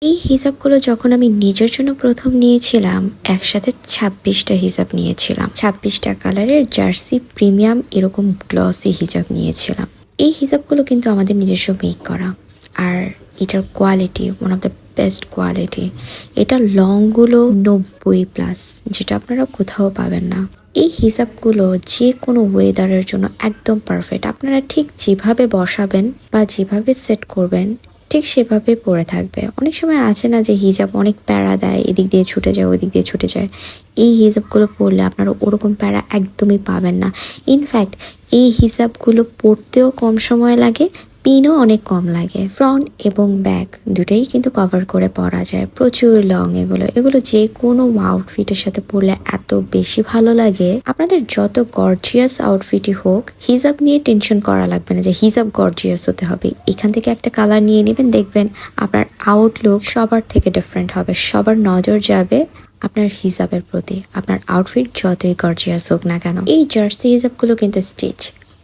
এই হিজাবগুলো যখন আমি নিজের জন্য প্রথম নিয়েছিলাম, একসাথে 26টা হিজাব নিয়েছিলাম। 26টা কালারের জার্সি প্রিমিয়াম এরকম গ্লসি হিজাব নিয়েছিলাম। এই হিজাবগুলো কিন্তু আমাদের নিজস্ব মেক করা, আর এটার quality one of the best quality. এটা লংগুলো 90+, যেটা আপনারা কোথাও পাবেন না। এই হিজাবগুলো যে কোনো ওয়েদারের জন্য একদম পারফেক্ট। আপনারা ঠিক যেভাবে বসাবেন বা যেভাবে সেট করবেন ঠিক সেভাবে পরে থাকবে। অনেক সময় আছে না যে হিজাব অনেক প্যারা দেয়, এদিক দিয়ে ছুটে যায় ওদিক দিয়ে ছুটে যায়। এই হিজাবগুলো পরলে আপনারা ওরকম প্যারা একদমই পাবেন না। ইনফ্যাক্ট এই হিজাবগুলো পরতেও কম সময় লাগে, পিনও অনেক কম লাগে। ফ্রন্ট এবং ব্যাক দুটোই কিন্তু কভার করে পরা যায়। প্রচুর লং এগুলো যে কোনো আউটফিটের সাথে পরলে এত বেশি ভালো লাগে। আপনাদের যত গর্জিয়াস আউটফিটই হোক, হিজাব নিয়ে টেনশন করা লাগবে না যে হিজাব গর্জিয়াস হতে হবে। এখান থেকে একটা কালার নিয়ে নেবেন, দেখবেন আপনার আউটলুক সবার থেকে ডিফারেন্ট হবে। সবার নজর যাবে আপনার হিজাবের প্রতি, আপনার আউটফিট যতই গর্জিয়াস হোক না কেন। এই জার্সি হিজাবগুলো কিন্তু স্টিচ,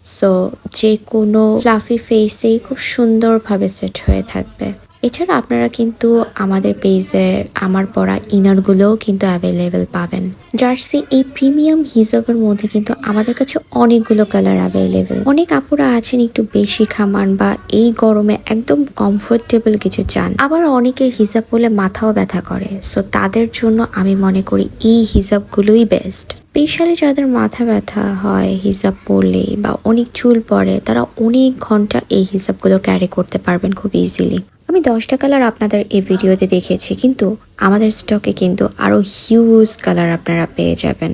সো যে কোনো ফ্লাফি ফেসেই খুব সুন্দরভাবে সেট হয়ে থাকবে। এছাড়া আপনারা কিন্তু আমাদের পেজে আমার পরা ইনারগুলোও কিন্তু অ্যাভেলেবেল পাবেন। জার্সি এই প্রিমিয়াম হিজাবের মধ্যে কিন্তু আমাদের কাছে অনেকগুলো কালার অ্যাভেলেবেল। অনেক আপুরা আছেন একটু বেশি খামান বা এই গরমে একদম কমফোর্টেবল কিছু চান, আবার অনেকের হিজাব পরলে মাথাও ব্যথা করে। সো তাদের জন্য আমি মনে করি এই হিজাবগুলোই বেস্ট। স্পেশালি যাদের মাথা ব্যথা হয় হিজাব পরলেই বা অনেক চুল পড়ে, তারা অনেক ঘন্টা এই হিজাবগুলো ক্যারি করতে পারবেন খুব ইজিলি। আমি 10টা কালার আপনাদের এই ভিডিওতে দেখেছি, কিন্তু আমাদের স্টকে কিন্তু আরো হিউজ কালার আপনারা পেয়ে যাবেন।